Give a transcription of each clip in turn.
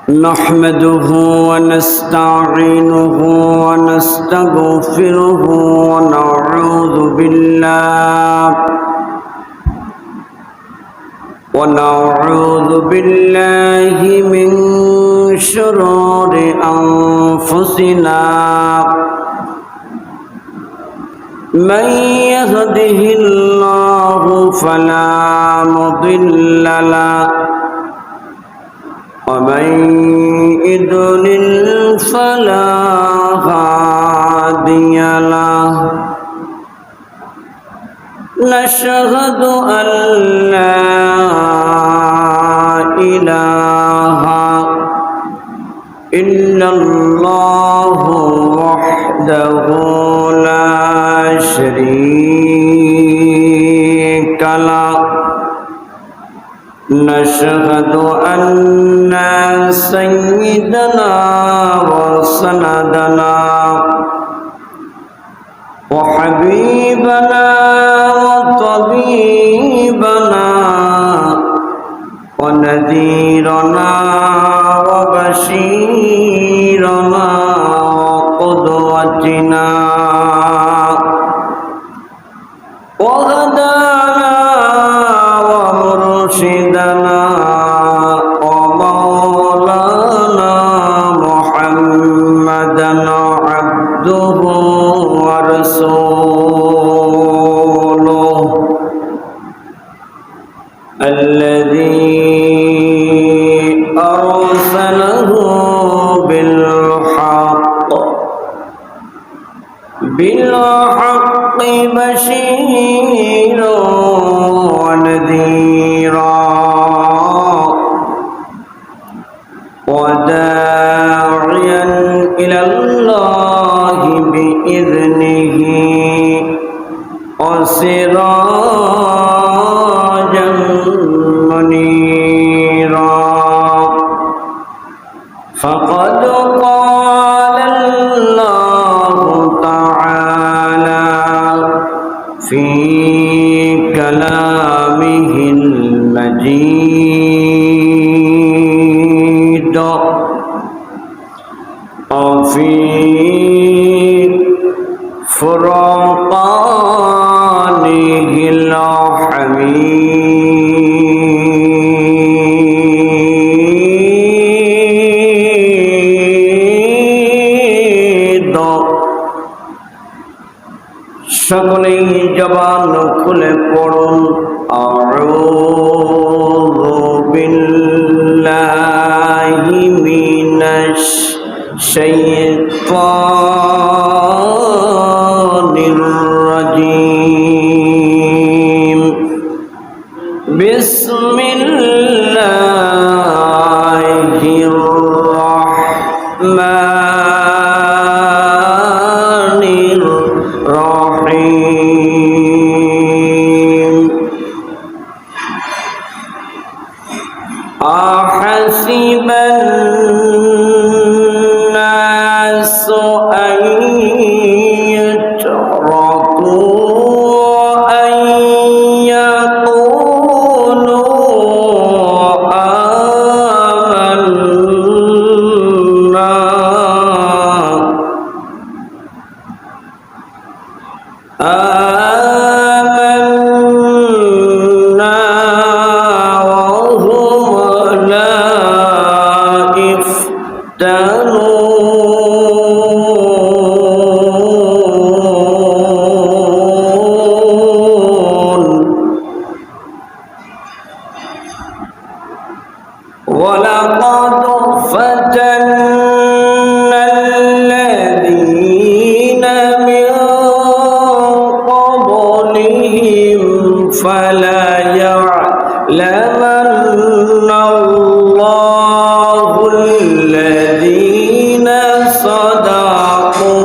نحمده ونستعينه ونستغفره ونعوذ بالله من شرور أنفسنا من يهده الله فلا مضل له ومن يضلل فلا هادي له نشهد أن لا إله إلا الله وحده لا شريك له نشهد أن سيدنا وسندنا وحبيبنا وطبيبنا ونذيرنا وبشيرنا وقدوتنا وهدانا ومرشدنا ومولانا محمدا عبده ورسوله الذي أرسله بالحق بشيرا ونذيرا وداعيا إلى الله بإذنه وسراجا منيرا فقد قال الله تعالى في كلامه المجيد وفي فرقانه الحميد সকলেই জবান খুলে পড়ুন আউযু বিল্লাহি মিনাশ শাইতানির রাজীম বিসমিল্লাহির রাহমানির রহিম আহাসিবান নাসু আন ইউতরাকু আন ইয়াকুলু آمنا وهم لا يفتنون ولقد فتنا الذين من قبلهم فلا يعلمن الله الذين صدقوا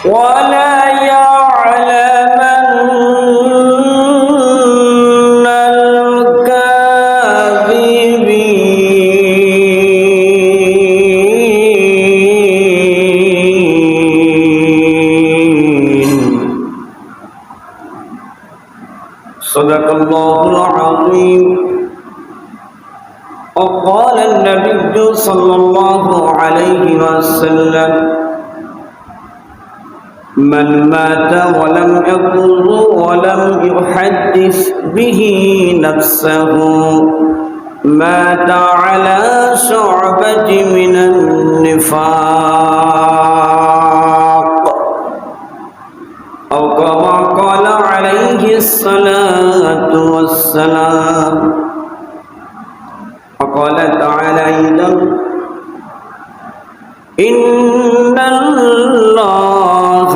ولا يعلمن الكاذبين صدق الله العظيم وقال النبي صلى الله عليه وسلم من مات ولم يقر ولم يحدث به نفسه مات على شعبة من النفاق أو كما قال عليه الصلاة والسلام. وقال تعالى أيضا إن الله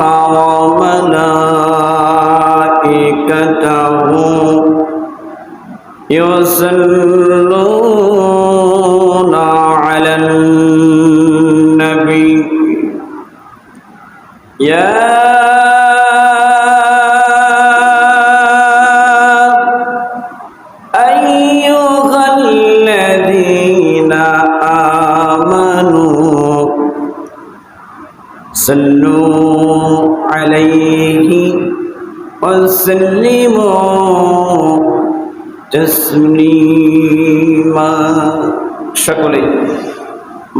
وملائكته يصلون على النبي يا أيها الذين آمنوا صلوا عليه وسلموا تسليما. সকলে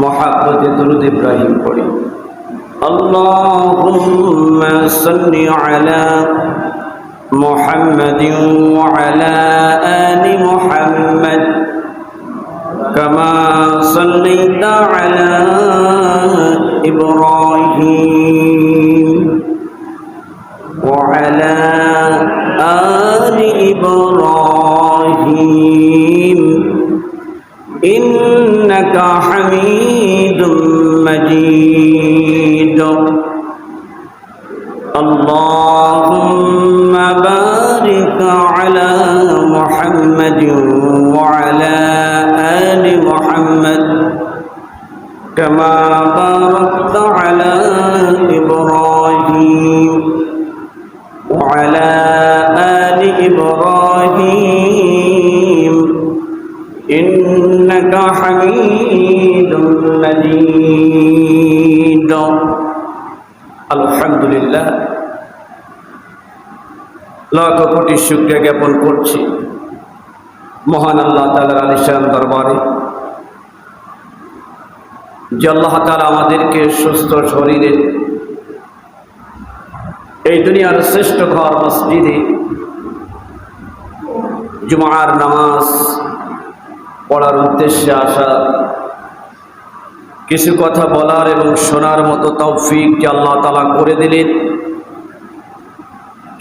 মহাব্বতে দুরূদ ইব্রাহিম পড়ি। আল্লাহুম্মা সাল্লি আলা মুহাম্মাদিন ওয়া আলা আলি মুহাম্মাদ কামা সাল্লাইতা আলা ইব্রাহিম ওয়া আলা আলি ইব্রাহিম ইন্নাকা হামিদুম মাজিদ. اللهم بارك على محمد وعلى آل محمد كما باركت على إبراهيم وعلى آل إبراهيم إنك حميد مجيد. আলহামদুলিল্লাহ, লাখ কোটি শুকরিয়া জ্ঞাপন করছি মহান আল্লাহ তাআলার আলিশান দরবারে যে আল্লাহ তাআলা আমাদেরকে সুস্থ শরীরে এই দুনিয়ার শ্রেষ্ঠ ঘর মসজিদে জুমার নামাজ পড়ার উদ্দেশ্যে আসা, কিছু কথা বলার এবং শোনার মতো তৌফিক যে আল্লাহ তাআলা করে দিলেন,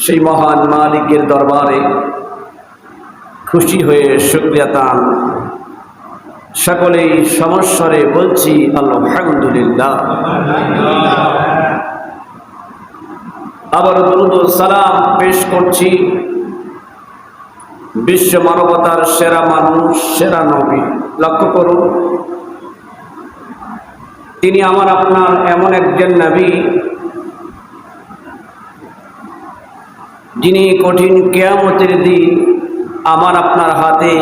সেই মহান মালিকের দরবারে খুশি হয়ে শুকরিয়া তান সকলেই সমস্বরে বলছি আলহামদুলিল্লাহ। আবার দুরূদ ও সালাম পেশ করছি বিশ্ব মানবতার সেরা মানুষ, সেরা নবী। লক্ষ্য করুন, তিনি আমার আপনার এমন একজন নবী যিনি কঠিন কিয়ামতের দিন আমার আপনার হাতে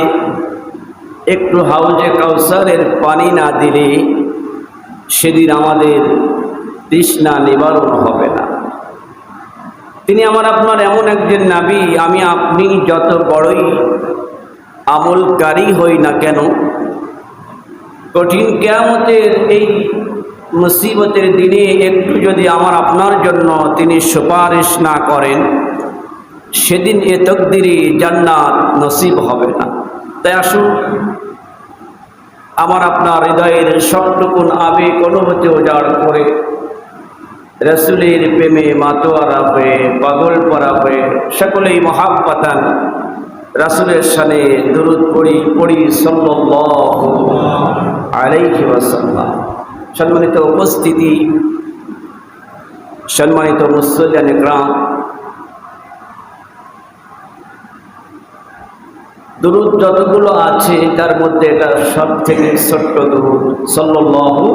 একটু হাউজে কাউসারের পানি না দিলে সেদিন আমাদের তৃষ্ণা নিবারণ হবে না। তিনি আমার আপনার এমন একজন নবী, আমি আপনি যত বড়ই আমলকারী হই না কেন, কঠিন কিয়ামতের এই মুসিবতের দিনে একটু যদি আমার আপনার জন্য তিনি সুপারিশ না করেন, সেদিন এ তকদিরে জান্নাত নসিব হবে না। তাই আসুন, আমার আপনার হৃদয়ের সবটুকুন আবেগ অনুভূতি উজাড় করে রাসূলের প্রেমে মাতোয়ারা হয়ে পাগল পরা হয়ে সকলেই মহাব্বতান রাসূলের শানে দুরূদ পড়ি সাল্লাল্লাহু আলাইহি ওয়াসাল্লাম। সম্মানিত উপস্থিতি, সম্মানিত মুসল্লিয়ান ইকরাম, দুরূদ যতগুলো আছে তার মধ্যে এটা সব থেকে ছোট্ট দুরূদ সাল্লাল্লাহু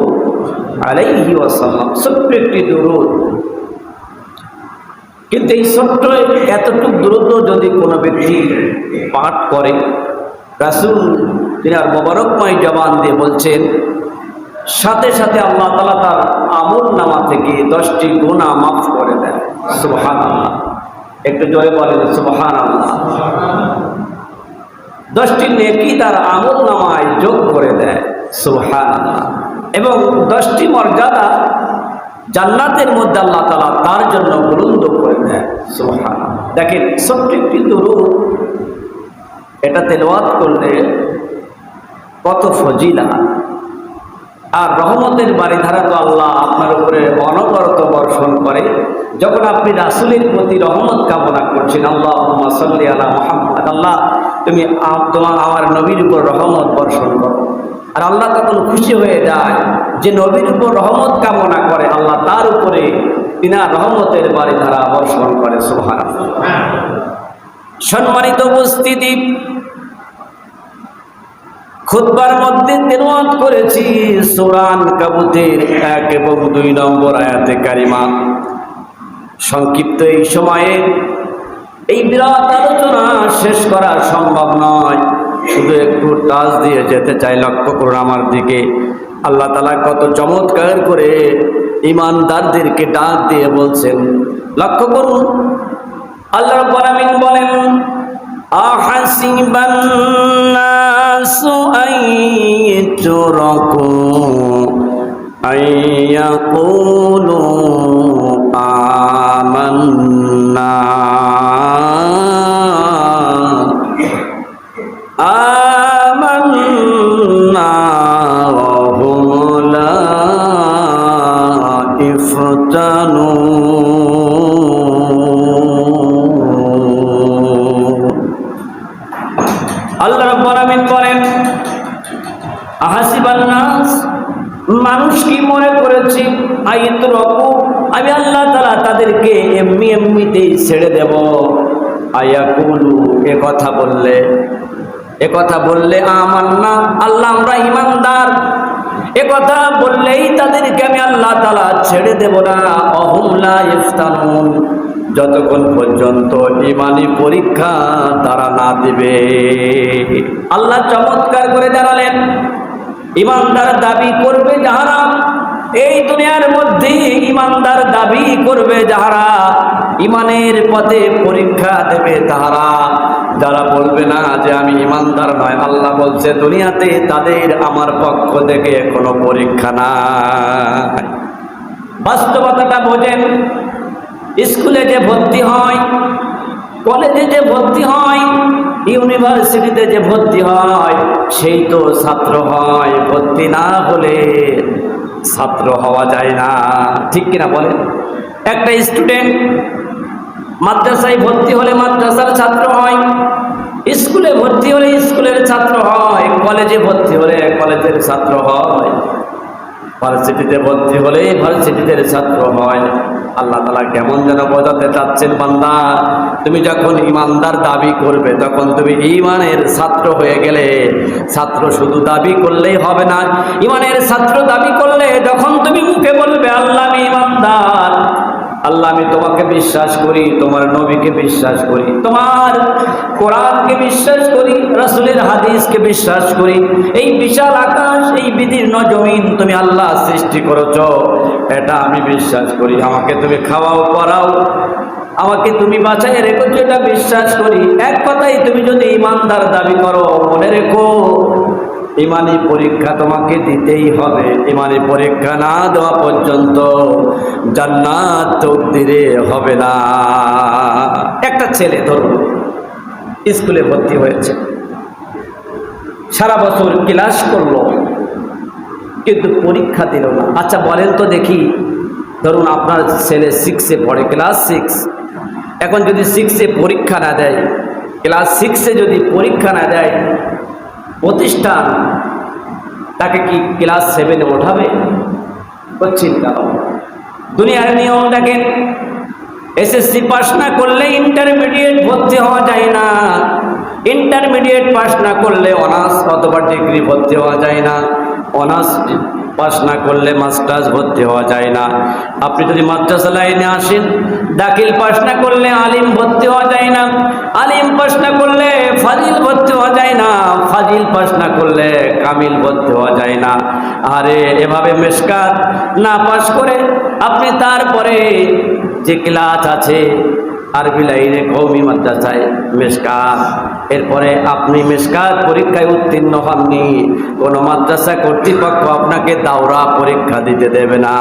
আলাইহি ওয়াসাল্লাম, ছোট্ট একটি দুরূদ। কিন্তু এই ছোট্ট এতটুকু দুরূদ যদি কোনো ব্যক্তি পাঠ করে, রাসূল তিনি আর মোবারকময় জবান দিয়ে বলছেন, সাথে সাথে আল্লাহ তাআলা তার আমল নামা থেকে 10টি গুনাহ মাফ করে দেন। সুবহানাল্লাহ, একটু জোরে বলেন সুবহানাল্লাহ। 10টি নেকি তার আমল নামায় যোগ করে দেয়, সুবহানাল্লাহ। এবং 10টি মর্যাদা জান্নাতের মধ্যে আল্লাহ তাআলা তার জন্য বুলন্দ করে দেয়, সুবহানাল্লাহ। দেখেন ছোট্ট একটি দুরূদ, এটা তেলাওয়াত করলে কত ফজিলাত, আর রহমতের বারিধারা তো আল্লাহ আপনার উপরে অনবরত বর্ষণ করে। যখন আপনি রাসূলের প্রতি রহমত কামনা করছেন, আল্লাহুম্মা সাল্লি আলা মুহাম্মদ, আল্লাহ তুমি আমার নবীর উপর রহমত বর্ষণ করো, আর আল্লাহ তখন খুশি হয়ে যায় যে নবীর উপর রহমত কামনা করে, আল্লাহ তার উপরে তিনার রহমতের বারিধারা বর্ষণ করে, সুবহানাল্লাহ। সম্মানিত উপস্থিতি, খুতবার মধ্যে তেলাওয়াত করেছি সূরা আনকাবুতের 1 এবং 2 নম্বর আয়াতে কারিমা। সংক্ষিপ্ত এই সময়ে এই বিরাট আলোচনা শেষ করা সম্ভব নয়, শুধু একটু টাচ দিয়ে যেতে চাই। লক্ষ্য করুন আমার দিকে, আল্লাহ তাআলা কত চমৎকার করে ঈমানদারদেরকে ডাক দিয়ে বলছেন। লক্ষ্য করুন, আল্লাহ রাব্বুল আলামিন বলেন, আহাসিবান নাসু আইয়ুতরাকু আইয়াকুলু আমান্না আমান্না ওয়া হুম লা ইফতানুন। আল্লাহ রাব্বুল আলামিন বলেন, আহাসিবান নাস, মানুষ কি মনে করেছি, আইয়ুতরাকু, আমি আল্লাহ তাআলা তাদেরকে এমনিতেই ছেড়ে দেব। আয়াকুলু, এ কথা বললে আমান্না, আল্লাহ আমরা ঈমানদার, এ কথা বললেই তাদেরকে আমি আল্লাহ তাআলা ছেড়ে দেব না। অহুম লা ইফতানুন, যতক্ষণ পর্যন্ত ঈমানি পরীক্ষা তারা না দিবে। আল্লাহ চমৎকার করে জানালেন, ঈমানদার দাবি করবে যাহারা, এই দুনিয়ার মধ্যে ঈমানদার দাবি করবে যাহারা, ঈমানের পথে পরীক্ষা দেবে তাহারা। যারা বলবে না যে আমি ঈমানদার নয়, আল্লাহ বলছে দুনিয়াতে তাদের আমার পক্ষ থেকে কোনো পরীক্ষা নাই। বাস্তবতাটা বোঝেন, স্কুলে যে ভর্তি হয়, কলেজে যে ভর্তি হয়, ইউনিভার্সিটিতে যে ভর্তি হয়, সেই তো ছাত্র হয়। ভর্তি না হলে ছাত্র হওয়া যায় না, ঠিক কিনা বলেন? একটা স্টুডেন্ট মাদ্রাসায় ভর্তি হলে মাদ্রাসার ছাত্র হয়, স্কুলে ভর্তি হলে স্কুলের ছাত্র হয়, কলেজে ভর্তি হলে কলেজের ছাত্র হয়, ভার্সিটিতে ভর্তি হলে ভার্সিটিতে ছাত্র হয়। আল্লাহ তাআলা কেমন যেন বোঝাতে চাচ্ছেন, বান্দা তুমি যখন ঈমানদার দাবি করবে তখন তুমি ঈমানের ছাত্র হয়ে গেলে। ছাত্র শুধু দাবি করলেই হবে না, ঈমানের ছাত্র দাবি করলে যখন তুমি মুখে বলবে আল্লাহ আমি ঈমানদার, আল্লাহ আমি তোমাকে বিশ্বাস করি, তোমার নবীকে বিশ্বাস করি, তোমার কোরআনকে বিশ্বাস করি, রাসূলের হাদিসকে বিশ্বাস করি, এই বিশাল আকাশ, এই বিদীর্ণ জমিন তুমি আল্লাহ সৃষ্টি করেছো, এটা আমি বিশ্বাস করি, আমাকে তুমি খাওয়াও পরাও, আমাকে তুমি বাঁচাই রেখেছো, এটা বিশ্বাস করি। এক কথাই তুমি যদি ঈমানদার দাবি করো, মনে রেখো ঈমানি পরীক্ষা তোমাকে দিতেই হবে। ঈমানি পরীক্ষা না দেওয়া পর্যন্ত জান্নাত তকদিরে হবে না। একটা ছেলে ধরুন স্কুলে ভর্তি হয়েছে, সারা বছর ক্লাস করলো, কিন্তু পরীক্ষা দিল না। আচ্ছা বলেন তো দেখি, ধরুন আপনার ছেলে 6-এ পড়ে, ক্লাস 6, এখন যদি 6-এ পরীক্ষা না দেয়, ক্লাস 6-এ যদি পরীক্ষা না দেয়, প্রতিষ্ঠান তাকে কি ক্লাস 7-এ ওঠাবে? চিন্তা হবে। দুনিয়ার নিয়ম দেখেন, এসএসসি পাস না করলে ইন্টারমিডিয়েট ভর্তি হওয়া যায় না, ইন্টারমিডিয়েট পাস না করলে অনার্স অথবা ডিগ্রি ভর্তি হওয়া যায় না, অনার্স পাস না করলে মাস্টার্স ভর্তি হওয়া যায় না। আপনি যদি মাদ্রাসা লাইনে আসেন, দাখিল পাস না করলে আলিম ভর্তি হওয়া যায় না, আলিম পাস না করলে ফাজিল ভর্তি হওয়া যায় না, ফাজিল পাস না করলে কামিল ভর্তি হওয়া যায় না। আরে এভাবে মেশকাত না পাস করে আপনি তারপরে যে ক্লাস আছে আরবি লাইনে কওমি মাদ্রাসায় মেশকাত। এরপরে আপনি মেশকাত পরীক্ষায় উত্তীর্ণ হননি, কোন মাদ্রাসা কর্তৃপক্ষ আপনাকে দাওরা পরীক্ষা দিতে দেবে না।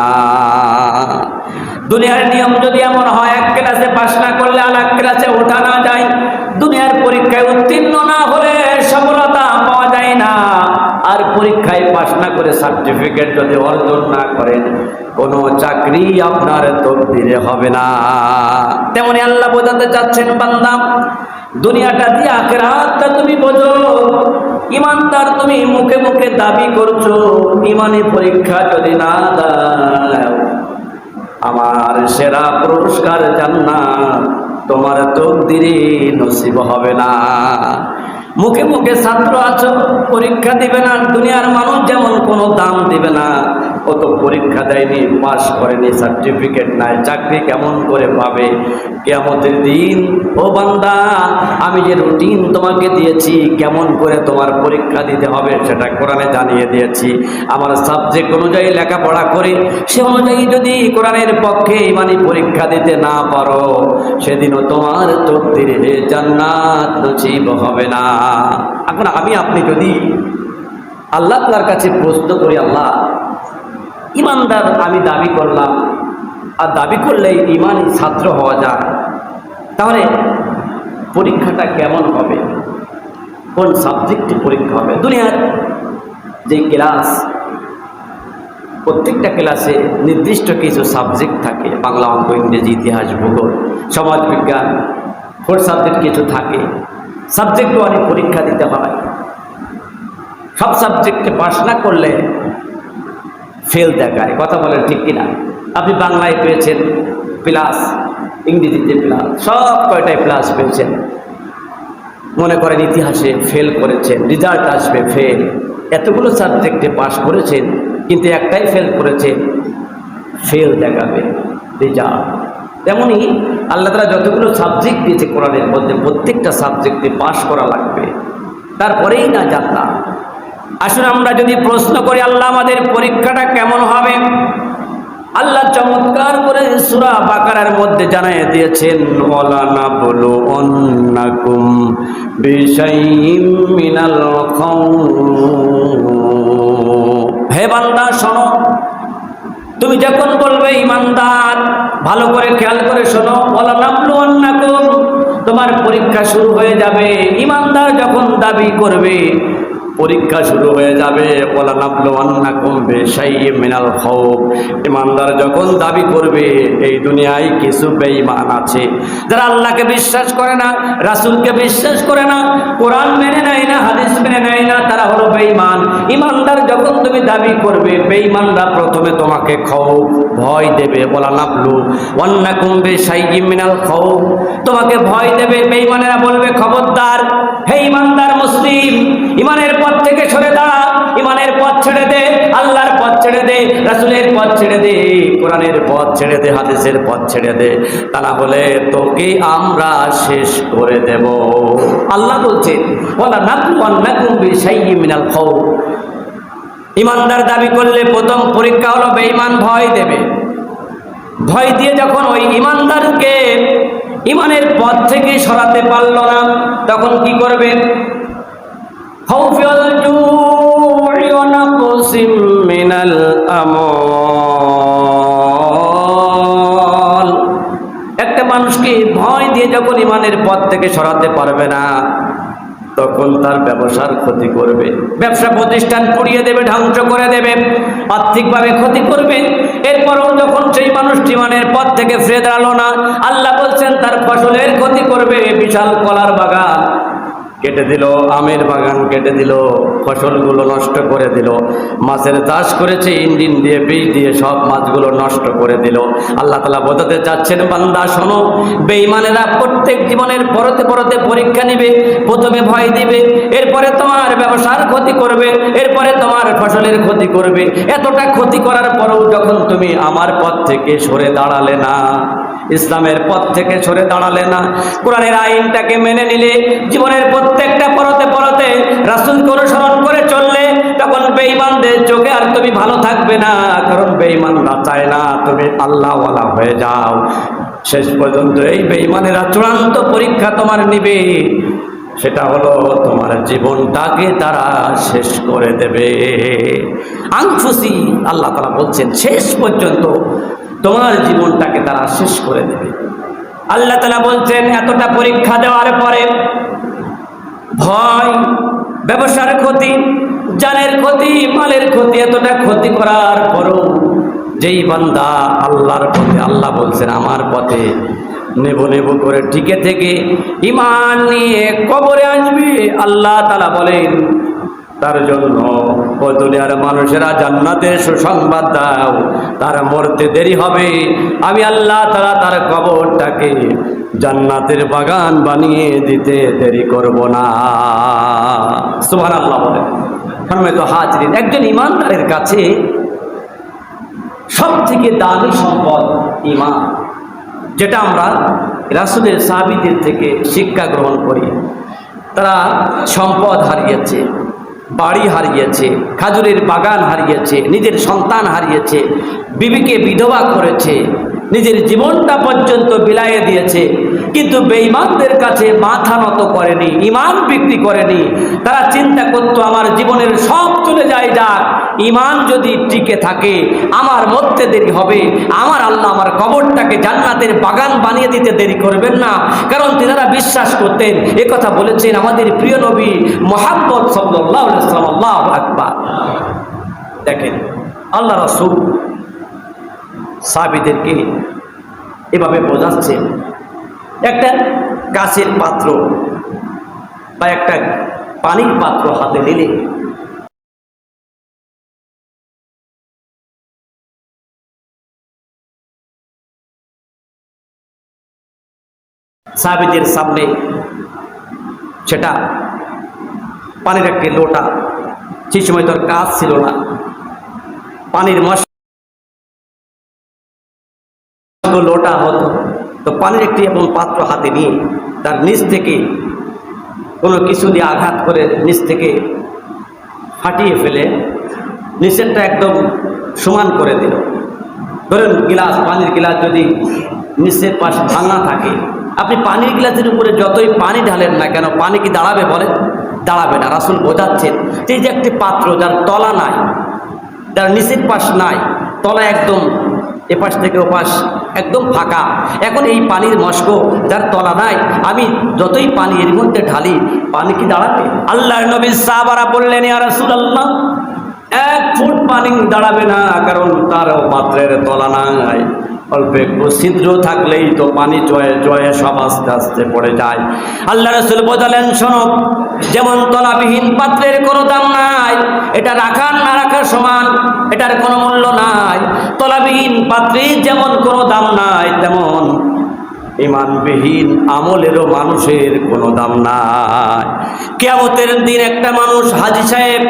দুনিয়ার নিয়ম যদি এমন হয় এক ক্লাসে পাস না করলে আর এক ক্লাসে ওঠা না যায়, দুনিয়ার পরীক্ষায় উত্তীর্ণ না হলে সফলতা পাওয়া যায় না, আর পরীক্ষায় পাস না করে সার্টিফিকেট যদি অর্জন না করেন কোনো চাকরি আপনার তকদিরে হবে না। তেমনি আল্লাহ বোঝাতে চাচ্ছেন, বান্দা দুনিয়াটা দিয়ে আখিরাতটা তুমি বোঝো। ইমানদার তুমি মুখে মুখে দাবি করছো, ইমানি পরীক্ষা যদি না দাও আমার সেরা পুরস্কার জান্নাত তোমার তকদিরে নসিব হবে না। মুখে মুখে ছাত্র আছো, পরীক্ষা দিবে না, দুনিয়ার মানুষ যেমন কোনো দাম দিবে না, কত পরীক্ষা দেয়নি, পাস করেনি, সার্টিফিকেট নাই, চাকরি কেমন করে পাবে কিয়ামতের দিন? ও বান্দা, আমি যে রুটিন তোমাকে দিয়েছি কেমন করে তোমার পরীক্ষা দিতে হবে সেটা কোরআনে জানিয়ে দিয়েছি। আমার সাবজেক্ট অনুযায়ী লেখাপড়া করে সে অনুযায়ী যদি কোরআনের পক্ষে ইমানি পরীক্ষা দিতে না পারো, সেদিনও তোমার তকদিরে জান্নাত নসিব হবে না। এখন আপনি যদি আল্লাহ তাআলার কাছে প্রশ্ন করি, আল্লাহ ইমানদার আমি দাবি করলাম, আর দাবি করলে ইমানি ছাত্র হওয়া যায়, তাহলে পরীক্ষাটা কেমন হবে, কোন সাবজেক্টে পরীক্ষা হবে? দুনিয়ার যে ক্লাস, প্রত্যেকটা ক্লাসে নির্দিষ্ট কিছু সাবজেক্ট থাকে, বাংলা, অঙ্ক, ইংরেজি, ইতিহাস, ভূগোল, সমাজবিজ্ঞান, 4 সাবজেক্ট কিছু থাকে। সাবজেক্ট অনেক পরীক্ষা দিতে হয়, সব সাবজেক্টে পাস না করলে ফেল দেখায়। কথা বলেন ঠিক কিনা? আপনি বাংলায় পেয়েছেন প্লাস, ইংরেজিতে প্লাস, সব কয়টায় প্লাস পেয়েছেন। মনে করেন ইতিহাসে ফেল করেছেন, রেজাল্ট আসবে ফেল। এতগুলো সাবজেক্টে পাস করেছেন কিন্তু একটাই ফেল করেছেন, ফেল দেখাবে রেজাল্ট। তেমনি আল্লাহ তাআলা যতগুলো সাবজেক্ট দিয়েছে কোরআনের মধ্যে, প্রত্যেকটা সাবজেক্টে পাস করা লাগবে, তারপরেই না জান্নাত। আসলে আমরা যদি প্রশ্ন করি আল্লাহ আমাদের পরীক্ষাটা কেমন হবে, আল্লাহ চমৎকার করে সূরা বাকারার মধ্যে জানিয়ে দিয়েছেন, ওয়ালা নাবলুওয়ান্নাকুম বিশাইইম মিনাল খাউফ। হে বান্দা শোনো, তুমি যখন বলবে ইমানদার, ভালো করে খেয়াল করে শোনো, ওয়ালা নাবলুওয়ান্নাকুম, তোমার পরীক্ষা শুরু হয়ে যাবে। ইমানদার যখন দাবি করবে পরীক্ষা শুরু হয়ে যাবে। ওয়ালা নাবলুওয়ান্নাকুম বিশাইইম মিনাল খাউফ, ইমানদার যখন দাবি করবে এই দুনিয়ায় কিছু বেঈমান আছে যারা আল্লাহকে বিশ্বাস করে না, রাসূলকে বিশ্বাস করে না, কোরআন মেনে নেয় না, হাদিস মেনে নেয় না, তারা হলো বেঈমান। ইমানদার যখন তুমি দাবি করবে, বেঈমানরা প্রথমে তোমাকে খাউফ, ভয় দেবে। ওয়ালা নাবলুওয়ান্নাকুম বিশাইইম মিনাল খাউফ, তোমাকে ভয় দেবে। বেঈমানেরা বলবে, খবরদার হে ইমানদার মুসলিম, ইমানের পথ থেকে সরে দাঁড়া, ইমানের পথ ছেড়ে দে, আল্লাহর পথ ছেড়ে দে, রাসূলের পথ ছেড়ে দে, কোরআনের পথ ছেড়ে দে, হাদিসের পথ ছেড়ে দে, তা না হলে তোকে আমরা শেষ করে দেব। আল্লাহ বলছেন, ওয়ালা নাবলুওয়ান্নাকুম বিশাইইম মিনাল খাউফ, ইমানদার দাবি করলে প্রথম পরীক্ষা হলো বেঈমান ভয় দেবে। ভয় দিয়ে যখন ওই ইমানদারকে ইমানের পথ থেকে সরাতে পারল না, তখন কি করবে? খাউফিল জু'i ওয়া নাকসিম মিনাল আমওয়াল, একটা মানুষকে ভয় দিয়ে যখন ইমানের পথ থেকে সরাতে পারবে না, তখন তার ব্যবসার ক্ষতি করবে, ব্যবসা প্রতিষ্ঠান পুড়িয়ে দেবে, ধ্বংস করে দেবে, আর্থিকভাবে ক্ষতি করবে। এরপরও যখন সেই মানুষটি ইমানের পথ থেকে ফিরে দাঁড়ালো না, আল্লাহ বলছেন তার ফসলের ক্ষতি করবে। বিশাল কলার বাগান কেটে দিল, আমের বাগান কেটে দিল, ফসলগুলো নষ্ট করে দিল, মাছের চাষ করেছে ইঞ্জিন দিয়ে, বীজ দিয়ে, সব মাছগুলো নষ্ট করে দিল। আল্লাহ তাআলা বোঝাতে চাচ্ছেন, বান্দা শোনো, বেঈমানেরা প্রত্যেক জীবনের পরতে পরতে পরীক্ষা নিবে, প্রথমে ভয় দিবে, এরপরে তোমার ব্যবসার ক্ষতি করবে, এরপরে তোমার ফসলের ক্ষতি করবে। এতটা ক্ষতি করার পরেও যখন তুমি আমার পথ থেকে সরে দাঁড়ালে না, ইসলামের পথ থেকে সরে দাঁড়ালে না, কোরআনের আইনটাকে মেনে নিলে, জীবনের প্রত্যেকটা পরতে পরতে রাসূলকে অনুসরণ করে চললে, তখন বেঈমানদের চোখে আর তুমি ভালো থাকবে না, কারণ বেঈমানরা চায় না তুমি আল্লাহওয়ালা হয়ে যাও। শেষ পর্যন্ত এই বেঈমানেরা চূড়ান্ত পরীক্ষা তোমার নিবে, সেটা হলো তোমার জীবনটাকে তারা শেষ করে দেবে। আনফুসি, আল্লাহ তাআলা বলছেন শেষ পর্যন্ত তোমার জীবনটাকে তারা শেষ করে দেবে। আল্লাহ তাআলা বলছেন এতটা পরীক্ষা দেওয়ার পরে ভয়, ব্যবসার ক্ষতি, জানের ক্ষতি, মালের ক্ষতি, এতটা ক্ষতি করার পরও যেই বান্দা আল্লাহর পথে, আল্লাহ বলছেন আমার পথে নেব নেব করে টিকে থেকে ঈমান নিয়ে কবরে আসবে, আল্লাহ তাআলা বলেন তার জন্য ও দুনিয়ার মানুষেরা জান্নাতের সুসংবাদ দাও, তার মরতে দেরি হবে, আমি আল্লাহ তাআলা তার কবরটাকে জান্নাতের বাগান বানিয়ে দিতে দেরি করব না। সুবহানাল্লাহ বলেন। সম্মানিত হাজরিন, একজন ঈমানদারের কাছে সব থেকে দামি সম্পদ ঈমান, যেটা আমরা রাসূলের সাহাবীদের থেকে শিক্ষা গ্রহণ করি। তারা সম্পদ হারিয়েছে, বাড়ি হারিয়েছে, খাজুরের বাগান হারিয়েছে, নিজের সন্তান হারিয়েছে, বিবিকে বিধবা করেছে, নিজের জীবনটা পর্যন্ত বিলাইয়ে দিয়েছে, কিন্তু বেঈমানদের কাছে মাথা নত করেনি, ঈমান বিক্রি করেনি। তারা চিন্তা করত আমার জীবনের সব চলে যায় যাক, ঈমান যদি টিকে থাকে আমার মরতে দেরি হবে, আমার আল্লাহ আমার কবরটাকে জান্নাতের বাগান বানিয়ে দিতে দেরি করবেন না। কারণ তিনারা বিশ্বাস করতেন, এ কথা বলেছেন আমাদের প্রিয় নবী মুহাম্মদ সাল্লাল্লাহু আলাইহি ওয়াসাল্লাম। আল্লাহু আকবার। দেখেন আল্লাহ রাসূল সাহাবীদেরকে এভাবে বোঝাচ্ছেন, একটা কাচের পাত্র বা একটা পানির পাত্র হাতে নিলে সাহাবীদের সামনে সেটা পানির একটি লোটা, সেই সময় তোর কাজ ছিল না, পানির লোটা হতো, তো পানির একটি এবং পাত্র হাতে নিয়ে তার নিচ থেকে কোনো কিছু দিয়ে আঘাত করে নিচ থেকে ফাটিয়ে ফেলে নিচেরটা একদম সমান করে দিল। ধরেন গিলাস, পানির গিলাস যদি নিচের পাশ ভাঙা থাকে, আপনি পানির গ্লাসের উপরে যতই পানি ঢালেন না কেন, পানি কি দাঁড়াবে? বলেন দাঁড়াবে না। রাসূল বোঝাচ্ছেন এই যে একটি পাত্র যার তলা নাই, যার নিচের পাশ নাই, তলা একদম এপাশ থেকে ওপাশ একদম ফাঁকা, এখন এই পানির মস্ক যার তলা নাই, আমি যতই পানি এর মধ্যে ঢালি, পানি কি দাঁড়াবে? আল্লাহর নবী সাহাবারা বললেন ইয়া রাসূলুল্লাহ, 1 ফুট পানি দাঁড়াবে না, কারণ তার পাত্রের তলা নাই, অল্প একটু ছিদ্র থাকলেই তো পানি জয়ে জয়ে সব আস্তে আস্তে পড়ে যায়। আল্লাহ রাসূল বোঝালেন, শোনো, যেমন তলাবিহীন পাত্রের কোনো দাম নাই, এটা রাখার না রাখার সমান, এটার কোনো মূল্য নাই। তলাবিহীন পাত্রের যেমন কোনো দাম নাই, তেমন ঈমানবিহীন আমলেরও মানুষের কোনো দাম নাই। কিয়ামতের দিন একটা মানুষ, হাজী সাহেব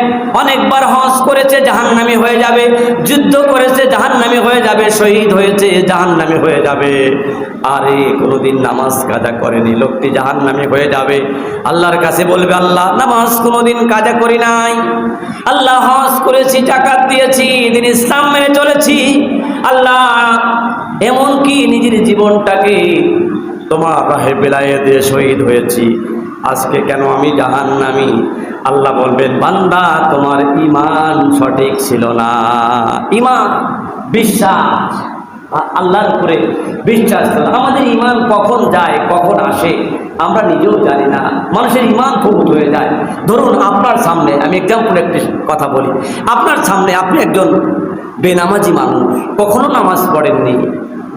অনেকবার হজ করেছে, জাহান্নামী হয়ে যাবে, যুদ্ধ করেছে, জাহান্নামী হয়ে যাবে, শহীদ হয়েছে, জাহান্নামী হয়ে যাবে। আরে কোনোদিন নামাজ কাজা করেনি, লোকটি জাহান্নামী হয়ে যাবে। আল্লাহর কাছে বলবে, আল্লাহ নামাজ কোনোদিন কাজা করি নাই, আল্লাহ হজ করেছি, জাকাত দিয়েছি, দিন ইসলাম মেনে চলেছি, আল্লাহ এমনকি নিজের জীবনটাকে তোমার রাহে বিলায়ে দিয়ে শহীদ হয়েছি, আজকে কেন আমি জাহান্নামী? আল্লাহ বলবেন, বান্দা তোমার ঈমান সঠিক ছিল না। ঈমান, বিশ্বাস, আল্লাহর উপরে বিশ্বাস ছিল। আমাদের ঈমান কখন যায় কখন আসে আমরা নিজেও জানি না, মানুষের ঈমান ফুট হয়ে যায়। ধরুন আপনার সামনে, আমি এক্সাম্পল একটি কথা বলি, আপনার সামনে আপনি একজন বেনামাজি মানুষ, কখনো নামাজ পড়েননি,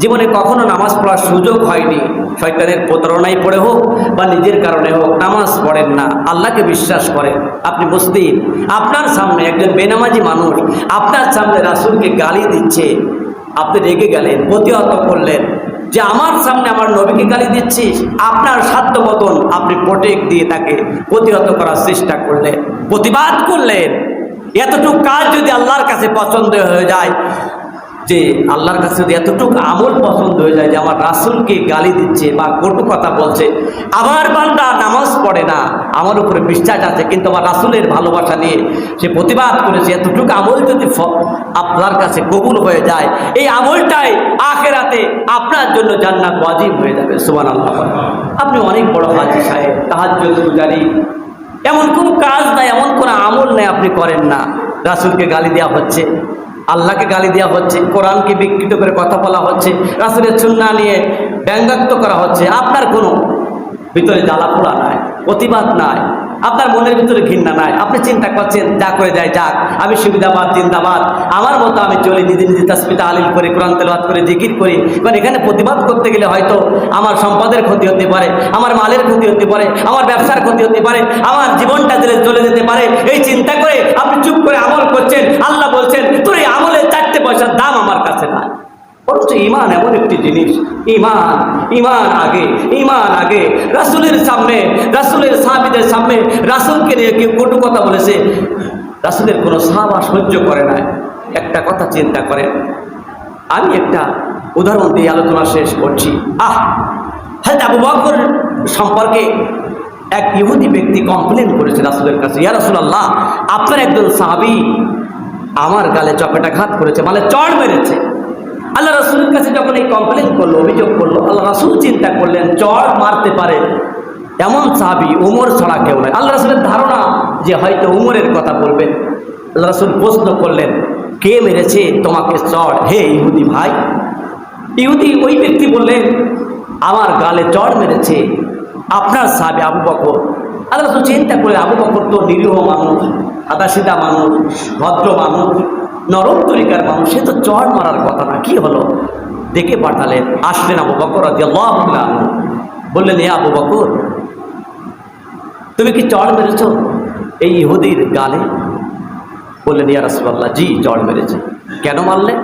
জীবনে কখনো নামাজ পড়ার সুযোগ হয়নি, শয়তানের প্রতারণায় পড়ে হোক বা নিজের কারণে হোক নামাজ পড়েন না, আল্লাহকে বিশ্বাস করেন, আপনি মুসলিম। আপনার সামনে একজন বেনামাজি মানুষ আপনার সামনে রাসূলকে গালি দিচ্ছে, আপনি রেগে গেলেন, প্রতিহত করলেন যে আমার সামনে আমার নবীকে গালি দিচ্ছিস, আপনার সাধ্য মতন আপনি প্রোটেক্ট দিয়ে তাকে প্রতিহত করার চেষ্টা করলেন, প্রতিবাদ করলেন। এতটুকু কাজ যদি আল্লাহর কাছে পছন্দ হয়ে যায়, যে আল্লাহর কাছে যদি এতটুকু আমল পছন্দ হয়ে যায় যে আমার রাসূলকে গালি দিচ্ছে বা কটু কথা বলছে, আমার বান্দা নামাজ পড়ে না, আমার উপরে বিশ্বাস আছে কিন্তু আমার রাসূলের ভালোবাসা নিয়ে সে প্রতিবাদ করেছে, এতটুকু আমল যদি আপনার কাছে কবুল হয়ে যায়, এই আমলটাই আখিরাতে আপনার জন্য জান্নাত ওয়াজিব হয়ে যাবে। সুবহানাল্লাহ। আপনি অনেক বড় হাজী সাহেব, তাহাজ্জুদ গুজারি, এমন কোনো কাজ নাই, এমন কোনো আমল নেই আপনি করেন না, রাসূলকে গালি দেওয়া হচ্ছে, আল্লাহকে গালি দেওয়া হচ্ছে, কোরআনকে বিকৃত করে কথা বলা হচ্ছে, রাসূলের সুন্নাহ নিয়ে ব্যঙ্গাত্ব করা হচ্ছে, আপনার কোনো ভিতরে জ্বালাপোড়া নাই, প্রতিবাদ নাই, আপনার মনের ভিতরে ঘৃণা নাই, আপনি চিন্তা করছেন যা করে যায় যাক, আমি সুবিধাবাদ জিন্দাবাদ, আমার মতো আমি চলি, নিজে নিজে তাসবিহ তাহলিল করে কোরআন তেলাওয়াত করে জিকির করি, কারণ এখানে প্রতিবাদ করতে গেলে হয়তো আমার সম্পদের ক্ষতি হতে পারে, আমার মালের ক্ষতি হতে পারে, আমার ব্যবসার ক্ষতি হতে পারে, আমার জীবনটা চলে যেতে পারে, এই চিন্তা করে আপনি চুপ করে আমল করছেন। আল্লাহ বলছেন তোর এই আমলের 4টে পয়সার দাম আমার কাছে নাই। অথচ ঈমান এমন একটি জিনিস, ঈমান আগে রাসূলের সামনে, রাসূলের সাহাবীদের সামনে রাসূলকে নিয়ে কেউ কটু কথা বলেছে, রাসূলের কোনো সাহাবা সহ্য করে না। একটা কথা চিন্তা করেন, আমি একটা উদাহরণ দিয়ে আলোচনা শেষ করছি। হযরত আবু বকর সম্পর্কে এক ইহুদি ব্যক্তি কমপ্লেন করেছে রাসূলের কাছে, ইয়া রাসূলুল্লাহ, আপনার একজন সাহাবী আমার গালে চপেটাঘাত করেছে, মানে চড় মেরেছে। আল্লাহ রাসূলের কাছে যখন এই কমপ্লেন করলো, অভিযোগ করলো, আল্লাহ রাসূল চিন্তা করলেন চড় মারতে পারে এমন সাহাবী উমর ছাড়া কেউ নয়। আল্লাহ রাসূলের ধারণা যে হয়তো উমরের কথা বলবেন। আল্লাহ রাসূল প্রশ্ন করলেন, কে মেরেছে তোমাকে চড় হে ইহুদি ভাই? ইহুদি ওই ব্যক্তি বললেন, আমার গালে চড় মেরেছে আপনার সাহাবী আবু বকর। আল্লাহ রাসূল চিন্তা করে, আবু বকর তো নিরীহ মানুষ, সাদাসিধা মানুষ, ভদ্র মানুষ, নরম তরিকার মানুষ, সে তো চড় মারার কথা না, কি হলো? ডেকে পাঠালেন, আসলেন আবু বকর রাদিয়াল্লাহু আনহু, বললেন, এ আবু বকর, তুমি কি চড় মেরেছ এই ইহুদির গালে? বললেন, ইয়া রাসূলুল্লাহ, জি চড় মেরেছে। কেন মারলে?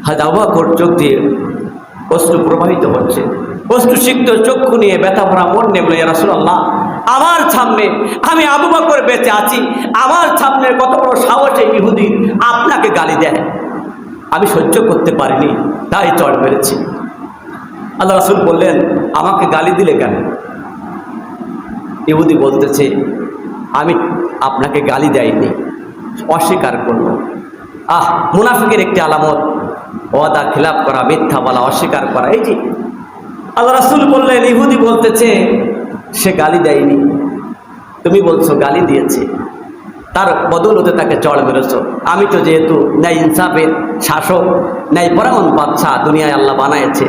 হযরত আবু বকর চোখ দিয়ে অশ্রু প্রবাহিত হচ্ছে, অশ্রুসিক্ত চক্ষু নিয়ে ব্যথা ভরা মন নিয়ে বলে, ইয়া রাসূলুল্লাহ, আমার সামনে, আমি আবু বকর বেঁচে আছি, আমার সামনে কত বড় সাহসে ইহুদি আপনাকে গালি দেয়, আমি সহ্য করতে পারিনি, তাই চড় মেরেছি। আল্লাহ রাসূল বললেন, আমাকে গালি দিলে কেন? ইহুদি বলতেছে, আমি আপনাকে গালি দেয়নি, অস্বীকার করলো। মুনাফিকের একটি আলামত ওয়াদা খিলাফ করা, মিথ্যা বলা, অস্বীকার করা। এই যে আল্লাহ রাসূল বললেন, ইহুদি বলতেছে সে গালি দেয়নি, তুমি বলছো গালি দিয়েছে, তার বদৌলতে তাকে চড় মেরেছ। আমি তো যেহেতু ন্যায় ইনসাফের শাসক, ন্যায় পরায়ণ বাদশাহ দুনিয়ায় আল্লাহ বানাইছে,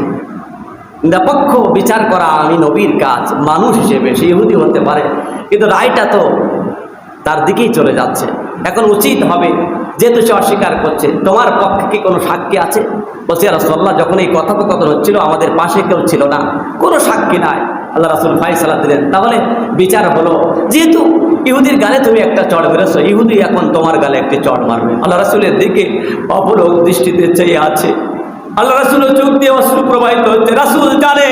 নিরপেক্ষ বিচার করা আমি নবীর কাজ, মানুষ হিসেবে সে ইহুদি হতে পারে, কিন্তু রায়টা তো তার দিকেই চলে যাচ্ছে। এখন উচিত হবে, যেহেতু সে অস্বীকার করছে, তোমার পক্ষে কি কোনো সাক্ষী আছে? বলছে, ইয়া রাসূলুল্লাহ, যখন এই কথোপকথন হচ্ছিল আমাদের পাশে কেউ ছিল না, কোনো সাক্ষী নাই। আল্লাহ রাসূল ফায়সালা দিলেন, তাহলে বিচার হলো, যেহেতু ইহুদির গালে তুমি একটা চড় মেরেছ, ইহুদি এখন তোমার গালে একটি চড় মারবে। আল্লাহ রাসূলের দিকে অপলক দৃষ্টিতে চেয়ে আছে। আল্লাহ রাসূলের চোখ দিয়ে অশ্রু প্রবাহিত হচ্ছে। রাসূল জানে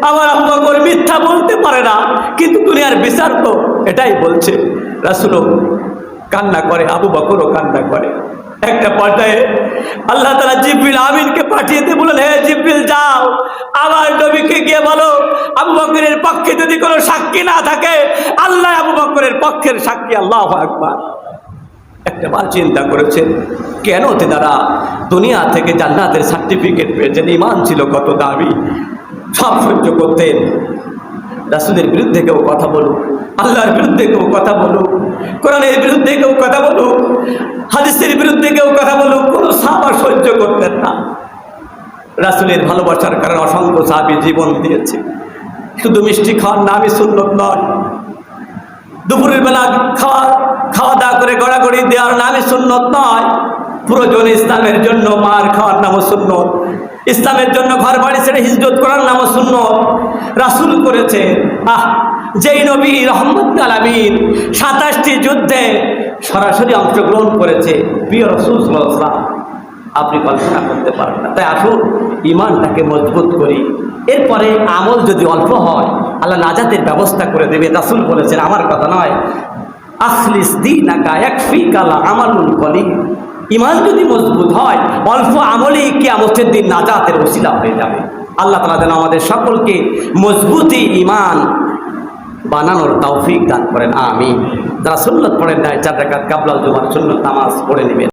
আমার আবু বকর মিথ্যা বলতে পারে না, কিন্তু দুনিয়ার বিচার তো এটাই বলছে। রাসূলও কান্না করে, আবু বকরও কান্না করে। একটা পর্যায়ে আল্লাহ তাআলা জিবরিল আমিনকে পাঠিয়ে দিয়ে বললেন, হে জিবরিল, যাও আমার নবীকে গিয়ে বলো, আবু বকরের পক্ষে যদি কোনো সাক্ষী না থাকে, আল্লাহ আবু বকরের পক্ষের সাক্ষী। আল্লাহু আকবার। একটাবার চিন্তা করেছেন, কেন তেনারা দুনিয়া থেকে জান্নাতের সার্টিফিকেট পেয়েছেন? ঈমান ছিল কত দামি, সব সহ্য করতেন। রাসূলের বিরুদ্ধে কেউ কথা বলুক, আল্লাহর বিরুদ্ধে কেউ কথা বলুক, কোরআনের বিরুদ্ধে কেউ কথা বলুক, হাদিসের বিরুদ্ধে কেউ কথা বলুক, কোনো সাহাবা সহ্য করতেন না। রাসূলের ভালোবাসার কারণে অসংখ্য সাহাবী জীবন দিয়েছে। শুধু মিষ্টি খাওয়ার নামই সুন্নত নয়, দুপুরের বেলা খাওয়া দাওয়া করে গড়াগড়ি দেওয়ার নামই সুন্নত নয়, প্রয়োজন ইসলামের জন্য মার খাওয়ার নামও সুন্নত, ইসলামের জন্য ঘর বাড়ি ছেড়ে হিজরত করার নামও সুন্নত। রাসূল করেছে। যেই নবী রহমতুল আলামিন 27টি যুদ্ধে সরাসরি অংশগ্রহণ করেছে, প্রিয় রাসূল সাল্লাল্লাহু আলাইহি ওয়াসাল্লাম, আপনি কল্পনা করতে পারেন না। তাই আসুন ঈমানটাকে মজবুত করি। এরপরে আমল যদি অল্প হয়, আল্লাহ নাজাতের ব্যবস্থা করে দেবে। রাসূল বলেছেন, আমার কথা নয়, আখলিস দীনাকা ইয়াকফিকাল আমালুল কলিল। ইমান যদি মজবুত হয়, অল্প আমলেই কিয়ামতের দিন নাজাতের ওসিলা হয়ে যাবে। আল্লাহ তাআলা যেন আমাদের সকলকে মজবুতি ইমান বানানোর তৌফিক দান করেন, আমিন। যারা সুন্নত পড়েন নাই 4 রাকাত কাবলাল জুমার সুন্নত নামাজ পড়ে নেবেন।